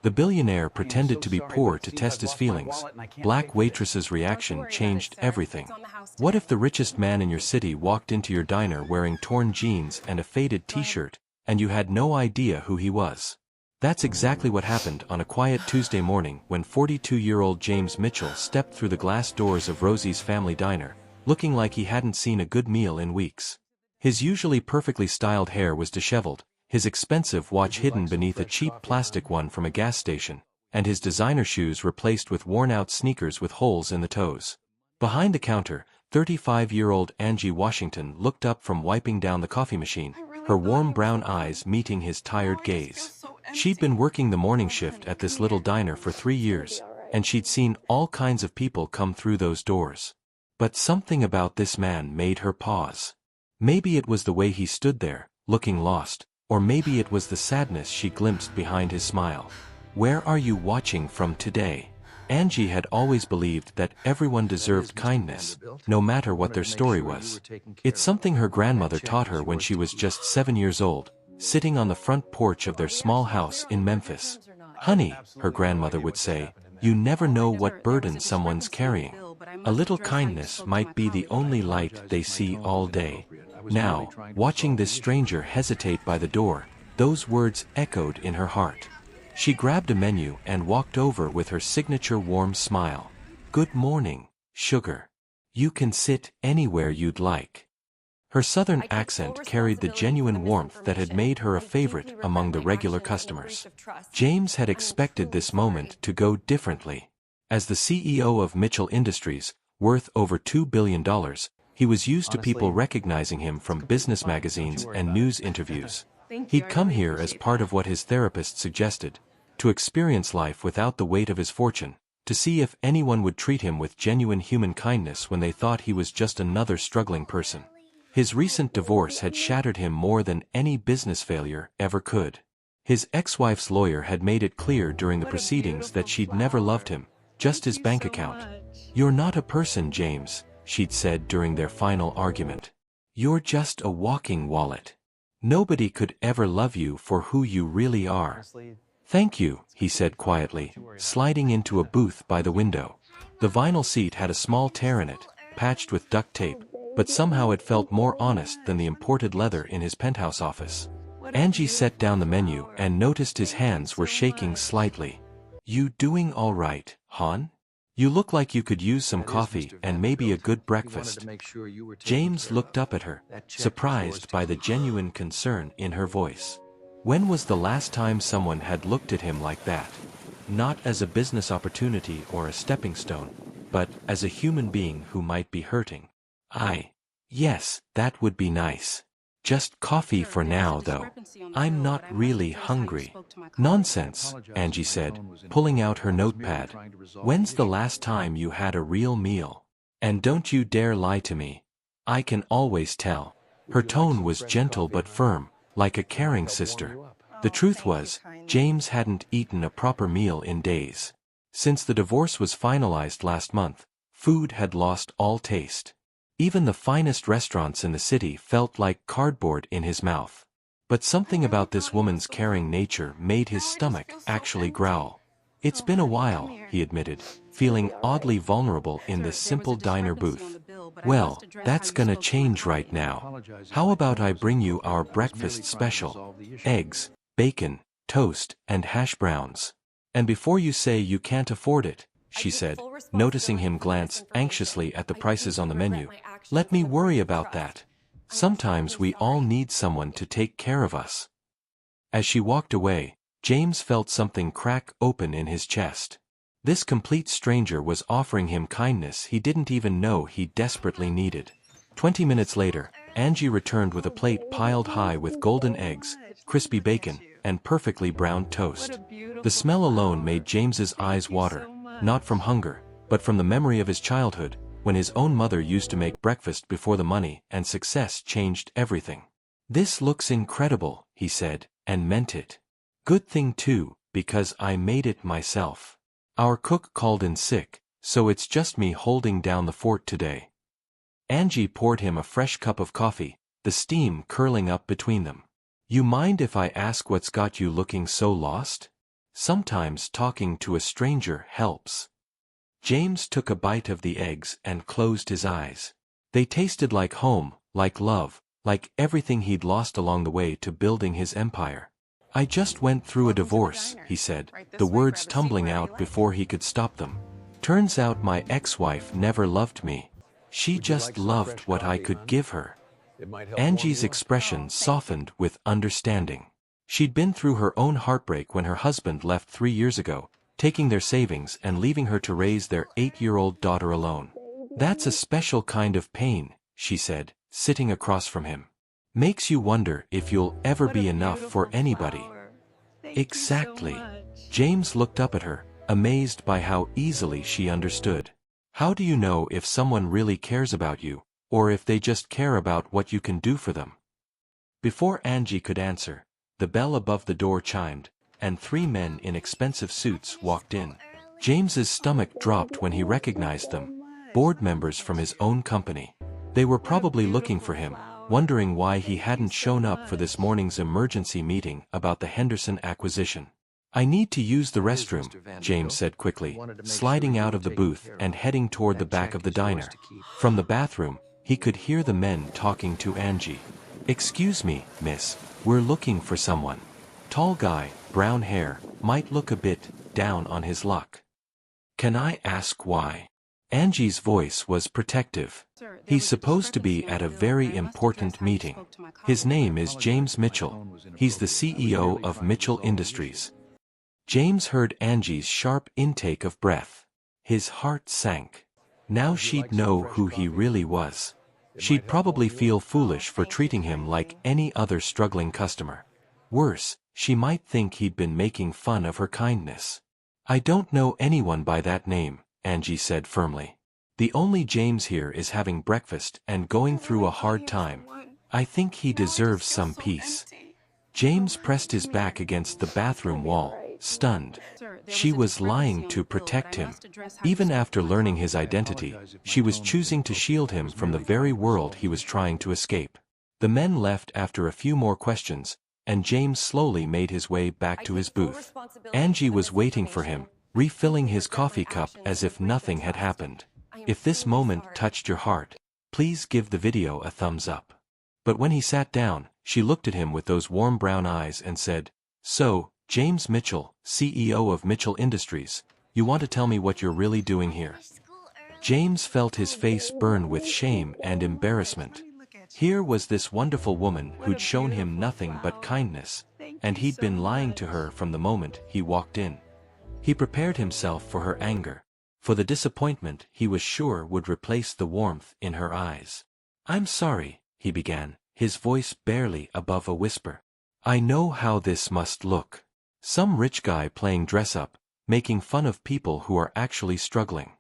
The billionaire pretended to be poor to test his feelings. Black Waitress's reaction changed everything. What if the richest man in your city walked into your diner wearing torn jeans and a faded t-shirt, and you had no idea who he was? That's exactly what happened on a quiet Tuesday morning when 42-year-old James Mitchell stepped through the glass doors of Rosie's family diner, looking like he hadn't seen a good meal in weeks. His usually perfectly styled hair was disheveled, his expensive watch hidden beneath a cheap plastic one from a gas station, and his designer shoes replaced with worn-out sneakers with holes in the toes. Behind the counter, 35-year-old Angie Washington looked up from wiping down the coffee machine, her warm brown eyes meeting his tired gaze. She'd been working the morning shift at this little diner for 3 years, and she'd seen all kinds of people come through those doors. But something about this man made her pause. Maybe it was the way he stood there, looking lost, or maybe it was the sadness she glimpsed behind his smile. "Where are you watching from today?" Angie had always believed that everyone deserved kindness, no matter what their story was. It's something her grandmother taught her when she was just 7 years old, sitting on the front porch of their small house in Memphis. "Honey," her grandmother would say, "you never know what burden someone's carrying. A little kindness might be the only light they see all day." Now, watching this stranger hesitate by the door, those words echoed in her heart. She grabbed a menu and walked over with her signature warm smile. "Good morning, sugar. You can sit anywhere you'd like." Her southern accent carried the genuine warmth that had made her a favorite among the regular customers. James had expected this moment to go differently. As the CEO of Mitchell Industries, worth over $2 billion, he was used to people recognizing him from business magazines and news interviews. He'd come here as part of what his therapist suggested, to experience life without the weight of his fortune, to see if anyone would treat him with genuine human kindness when they thought he was just another struggling person. His recent divorce had shattered him more than any business failure ever could. His ex-wife's lawyer had made it clear during the proceedings that she'd never loved him, just his bank account. "You're not a person, James," she'd said during their final argument. "You're just a walking wallet. Nobody could ever love you for who you really are." "Thank you," he said quietly, sliding into a booth by the window. The vinyl seat had a small tear in it, patched with duct tape, but somehow it felt more honest than the imported leather in his penthouse office. Angie set down the menu and noticed his hands were shaking slightly. "You doing all right, hon? You look like you could use some coffee and maybe a good breakfast." James looked up at her, surprised by the genuine concern in her voice. When was the last time someone had looked at him like that? Not as a business opportunity or a stepping stone, but as a human being who might be hurting. Yes, that would be nice. Just coffee for now, though. I'm not really hungry." "Nonsense," Angie said, pulling out her notepad. "When's the last time you had a real meal? And don't you dare lie to me. I can always tell." Her tone was gentle but firm, like a caring sister. The truth was, James hadn't eaten a proper meal in days. Since the divorce was finalized last month, food had lost all taste. Even the finest restaurants in the city felt like cardboard in his mouth. But something about this woman's caring nature made his stomach actually growl. "It's been a while," he admitted, feeling oddly vulnerable in this simple diner booth. "Well, that's gonna change right now. How about I bring you our breakfast special? Eggs, bacon, toast, and hash browns. And before you say you can't afford it," she said, noticing him glance anxiously at the prices on the menu, "let me worry about that. Sometimes we all need someone to take care of us." As she walked away, James felt something crack open in his chest. This complete stranger was offering him kindness he didn't even know he desperately needed. 20 minutes later, Angie returned with a plate piled high with golden eggs, crispy bacon, and perfectly browned toast. The smell alone made James's eyes water, not from hunger, but from the memory of his childhood, when his own mother used to make breakfast before the money and success changed everything. "This looks incredible," he said, and meant it. "Good thing too, because I made it myself. Our cook called in sick, so it's just me holding down the fort today." Angie poured him a fresh cup of coffee, the steam curling up between them. "You mind if I ask what's got you looking so lost?" Sometimes talking to a stranger helps. James took a bite of the eggs and closed his eyes. They tasted like home, like love, like everything he'd lost along the way to building his empire. I just went through a divorce, he said, the words tumbling out before he could stop them. Turns out my ex-wife never loved me. She just loved what I could give her. Angie's expression softened with understanding. She'd been through her own heartbreak when her husband left 3 years ago, taking their savings and leaving her to raise their 8-year-old daughter alone. That's a special kind of pain, she said, sitting across from him. Makes you wonder if you'll ever be enough for anybody. Exactly. James looked up at her, amazed by how easily she understood. How do you know if someone really cares about you, or if they just care about what you can do for them? Before Angie could answer, the bell above the door chimed, and 3 men in expensive suits walked in. James's stomach dropped when he recognized them, board members from his own company. They were probably looking for him, wondering why he hadn't shown up for this morning's emergency meeting about the Henderson acquisition. I need to use the restroom, James said quickly, sliding out of the booth and heading toward the back of the diner. From the bathroom, he could hear the men talking to Angie. Excuse me, miss, we're looking for someone. Tall guy, brown hair, might look a bit down on his luck. Can I ask why? Angie's voice was protective. He's supposed to be at a very important meeting. His name is James Mitchell. He's the CEO of Mitchell Industries. James heard Angie's sharp intake of breath. His heart sank. Now she'd know who he really was. She'd probably feel foolish for treating him like any other struggling customer. Worse, she might think he'd been making fun of her kindness. I don't know anyone by that name, Angie said firmly. The only James here is having breakfast and going through a hard time. I think he deserves some peace. James pressed his back against the bathroom wall, stunned. She was lying to protect him. Even after learning his identity, she was choosing to shield him from the very world he was trying to escape. The men left after a few more questions, and James slowly made his way back to his booth. Angie was waiting for him, refilling his coffee cup as if nothing had happened. If this moment touched your heart, please give the video a thumbs up. But when he sat down, she looked at him with those warm brown eyes and said, So, James Mitchell, CEO of Mitchell Industries, you want to tell me what you're really doing here? James felt his face burn with shame and embarrassment. Here was this wonderful woman who'd shown him nothing but kindness, and he'd been lying to her from the moment he walked in. He prepared himself for her anger, for the disappointment he was sure would replace the warmth in her eyes. I'm sorry, he began, his voice barely above a whisper. I know how this must look. Some rich guy playing dress-up, making fun of people who are actually struggling.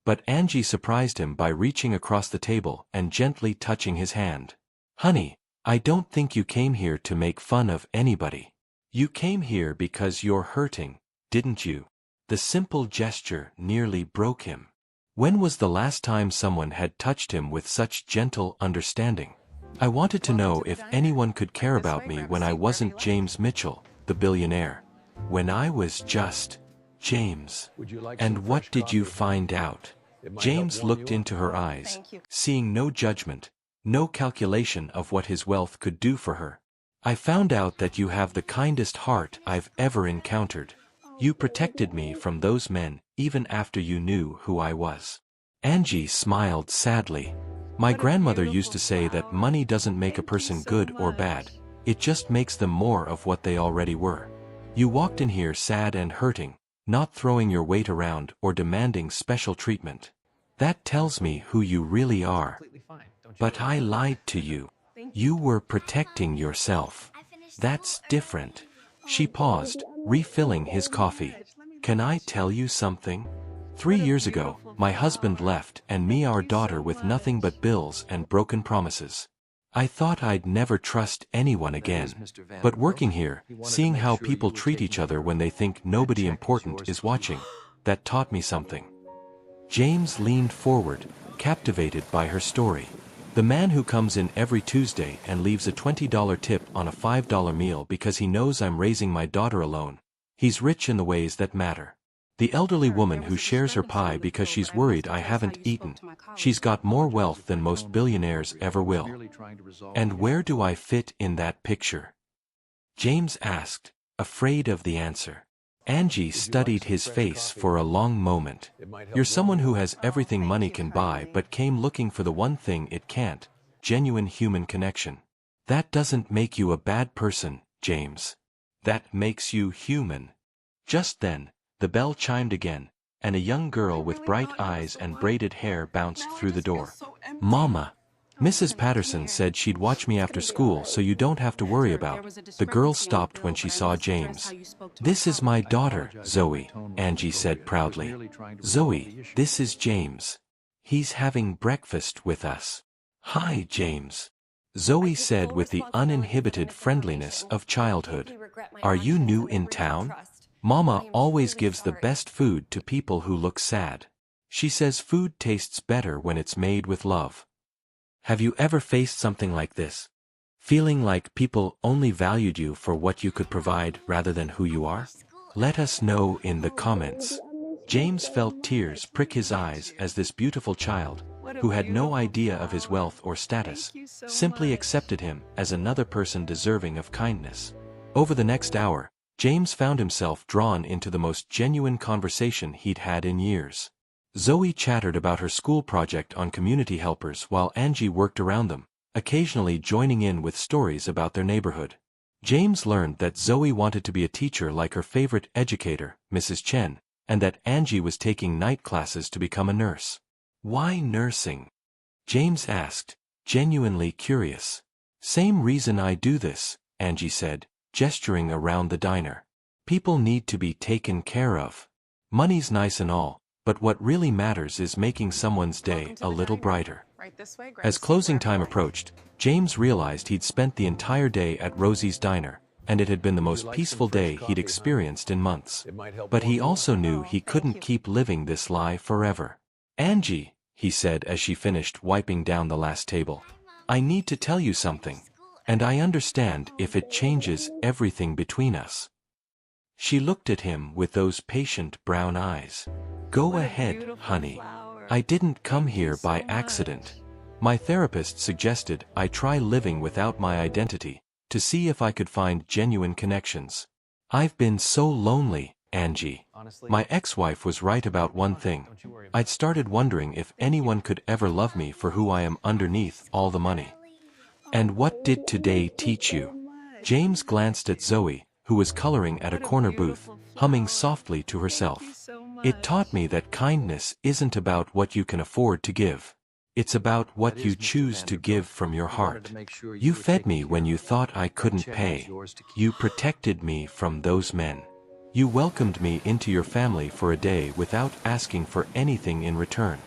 But Angie surprised him by reaching across the table and gently touching his hand. Honey, I don't think you came here to make fun of anybody. You came here because you're hurting, didn't you? The simple gesture nearly broke him. When was the last time someone had touched him with such gentle understanding? I wanted to know if anyone could care about me when I wasn't James Mitchell, the billionaire. When I was just James. And what did you find out? James looked into her eyes, seeing no judgment, no calculation of what his wealth could do for her. I found out that you have the kindest heart I've ever encountered. You protected me from those men even after you knew who I was. Angie smiled sadly. My grandmother used to say that money doesn't make a person good or bad, it just makes them more of what they already were. You walked in here sad and hurting, not throwing your weight around or demanding special treatment. That tells me who you really are. But I lied to you. You were protecting yourself. That's different. She paused, refilling his coffee. Can I tell you something? 3 years ago, my husband left and me our daughter with nothing but bills and broken promises. I thought I'd never trust anyone again. But working here, seeing how people treat each other when they think nobody important is watching, that taught me something. James leaned forward, captivated by her story. The man who comes in every Tuesday and leaves a $20 tip on a $5 meal because he knows I'm raising my daughter alone. He's rich in the ways that matter. The elderly woman who shares her pie because she's worried I haven't eaten. She's got more wealth than most billionaires ever will. And where do I fit in that picture? James asked, afraid of the answer. Angie studied his face for a long moment. You're someone who has everything money can buy but came looking for the one thing it can't, genuine human connection. That doesn't make you a bad person, James. That makes you human. Just then, the bell chimed again, and a young girl with bright eyes and braided hair bounced through the door. Mama! Mrs. Patterson said she'd watch me after school so you don't have to worry about. The girl stopped when she saw James. This is my daughter, Zoe, Angie said proudly. Zoe, this is James. He's having breakfast with us. Hi, James. Zoe said with the uninhibited friendliness of childhood. Are you new in town? Mama always gives the best food to people who look sad. She says food tastes better when it's made with love. Have you ever faced something like this? Feeling like people only valued you for what you could provide rather than who you are? Let us know in the comments. James felt tears prick his eyes as this beautiful child, who had no idea of his wealth or status, simply accepted him as another person deserving of kindness. Over the next hour, James found himself drawn into the most genuine conversation he'd had in years. Zoe chattered about her school project on community helpers while Angie worked around them, occasionally joining in with stories about their neighborhood. James learned that Zoe wanted to be a teacher like her favorite educator, Mrs. Chen, and that Angie was taking night classes to become a nurse. Why nursing? James asked, genuinely curious. Same reason I do this, Angie said, gesturing around the diner. People need to be taken care of. Money's nice and all, but what really matters is making someone's day a little brighter. As closing time approached, James realized he'd spent the entire day at Rosie's diner, and it had been the most peaceful day he'd experienced in months. But he also knew he couldn't keep living this lie forever. Angie, he said as she finished wiping down the last table, I need to tell you something, and I understand if it changes everything between us. She looked at him with those patient brown eyes. Go ahead, honey. I didn't come here by accident. My therapist suggested I try living without my identity, to see if I could find genuine connections. I've been so lonely, Angie. My ex-wife was right about one thing. I'd started wondering if anyone could ever love me for who I am underneath all the money. And what did today teach you? James glanced at Zoe, who was coloring at a corner booth, humming softly to herself. It taught me that kindness isn't about what you can afford to give. It's about what you choose to give from your heart. You fed me when you thought I couldn't pay. You protected me from those men. You welcomed me into your family for a day without asking for anything in return.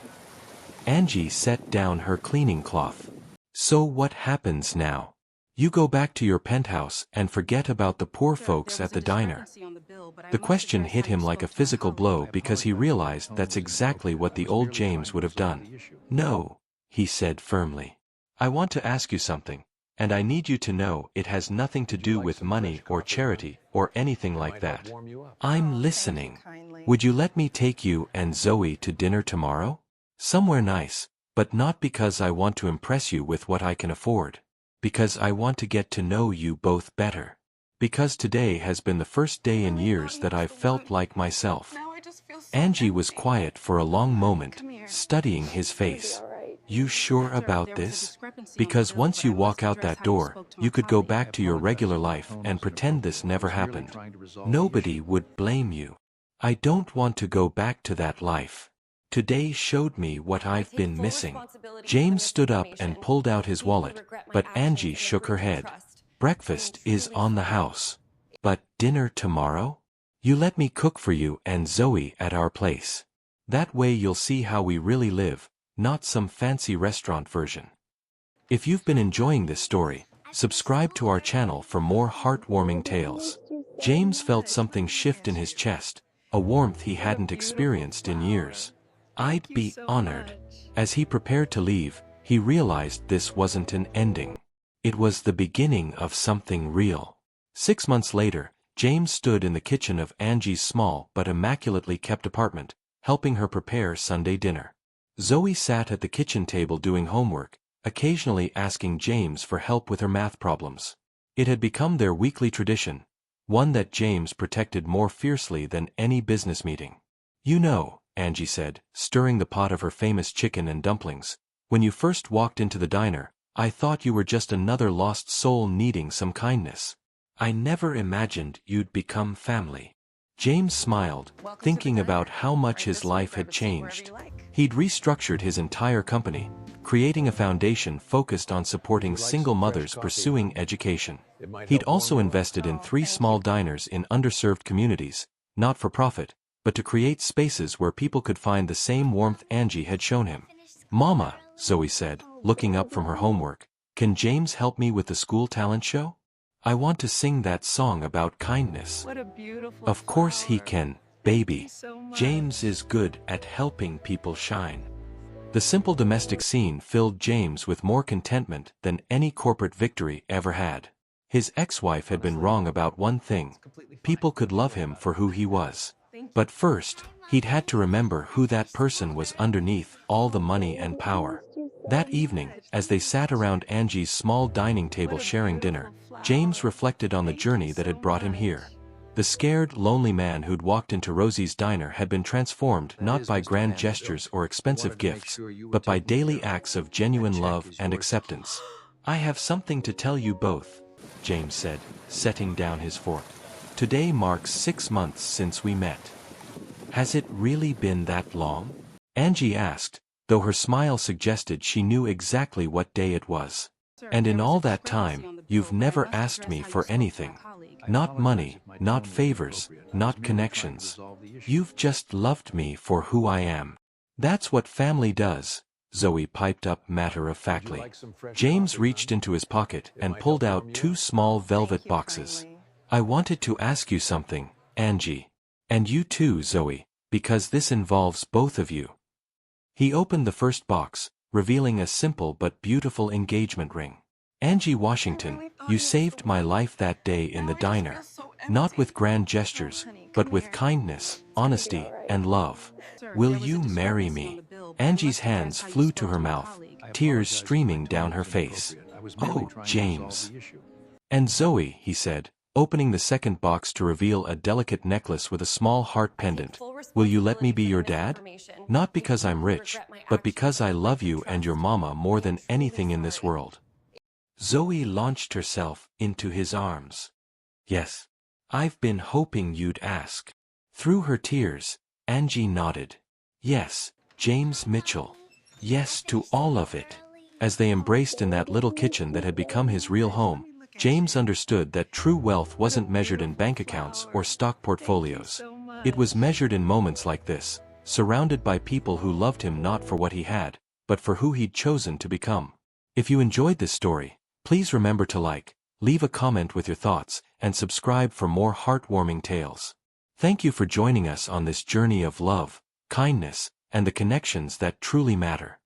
Angie set down her cleaning cloth. So what happens now? You go back to your penthouse and forget about the poor folks at the diner. The question hit him like a physical blow because he realized that's exactly what the old James would have done. No, he said firmly. I want to ask you something, and I need you to know it has nothing to do with money or charity or anything like that. I'm listening. Would you let me take you and Zoe to dinner tomorrow? Somewhere nice, but not because I want to impress you with what I can afford. Because I want to get to know you both better. Because today has been the first day in years that I've felt like myself. Angie was quiet for a long moment, studying his face. You sure about this? Because once you walk out that door, you could go back to your regular life and pretend this never happened. Nobody would blame you. I don't want to go back to that life. Today showed me what I've been missing. James stood up and pulled out his wallet, but Angie shook her head. Breakfast is on the house. But dinner tomorrow? You let me cook for you and Zoe at our place. That way you'll see how we really live, not some fancy restaurant version. If you've been enjoying this story, subscribe to our channel for more heartwarming tales. James felt something shift in his chest, a warmth he hadn't experienced in years. I'd be honored. As he prepared to leave, he realized this wasn't an ending. It was the beginning of something real. 6 months later, James stood in the kitchen of Angie's small but immaculately kept apartment, helping her prepare Sunday dinner. Zoe sat at the kitchen table doing homework, occasionally asking James for help with her math problems. It had become their weekly tradition, one that James protected more fiercely than any business meeting. "You know," Angie said, stirring the pot of her famous chicken and dumplings, "when you first walked into the diner, I thought you were just another lost soul needing some kindness. I never imagined you'd become family." James smiled, thinking about how much his life had changed. He'd restructured his entire company, creating a foundation focused on supporting single mothers pursuing education. He'd also invested in 3 small diners in underserved communities, not for profit, but to create spaces where people could find the same warmth Angie had shown him. "Mama," Zoe said, looking up from her homework, "can James help me with the school talent show? I want to sing that song about kindness." What a beautiful "Of course he flower. can, baby. Thank you so much. James is good at helping people shine." The simple domestic scene filled James with more contentment than any corporate victory ever had. His ex-wife had been wrong about one thing: people could love him for who he was. But first, he'd had to remember who that person was underneath all the money and power. That evening, as they sat around Angie's small dining table sharing dinner, James reflected on the journey that had brought him here. The scared, lonely man who'd walked into Rosie's diner had been transformed not by grand gestures or expensive gifts, but by daily acts of genuine love and acceptance. "I have something to tell you both," James said, setting down his fork. "Today marks 6 months since we met." "Has it really been that long?" Angie asked, though her smile suggested she knew exactly what day it was. "And in all that time, you've never asked me for anything. Not money, not favors, not connections. You've just loved me for who I am." "That's what family does," Zoe piped up matter-of-factly. James reached into his pocket and pulled out 2 small velvet boxes. "I wanted to ask you something, Angie. And you too, Zoe, because this involves both of you." He opened the first box, revealing a simple but beautiful engagement ring. "Angie Washington, you saved my life that day in the diner. Not with grand gestures, but with kindness, honesty, and love. Will you marry me?" Angie's hands flew to her mouth, tears streaming down her face. "Oh, James." "And Zoe," he said, opening the second box to reveal a delicate necklace with a small heart pendant, "will you let me be your dad? Not because I'm rich, but because I love you and your mama more than anything in this world." Zoe launched herself into his arms. "Yes. I've been hoping you'd ask." Through her tears, Angie nodded. "Yes, James Mitchell. Yes to all of it." As they embraced in that little kitchen that had become his real home, James understood that true wealth wasn't measured in bank accounts or stock portfolios. It was measured in moments like this, surrounded by people who loved him not for what he had, but for who he'd chosen to become. If you enjoyed this story, please remember to like, leave a comment with your thoughts, and subscribe for more heartwarming tales. Thank you for joining us on this journey of love, kindness, and the connections that truly matter.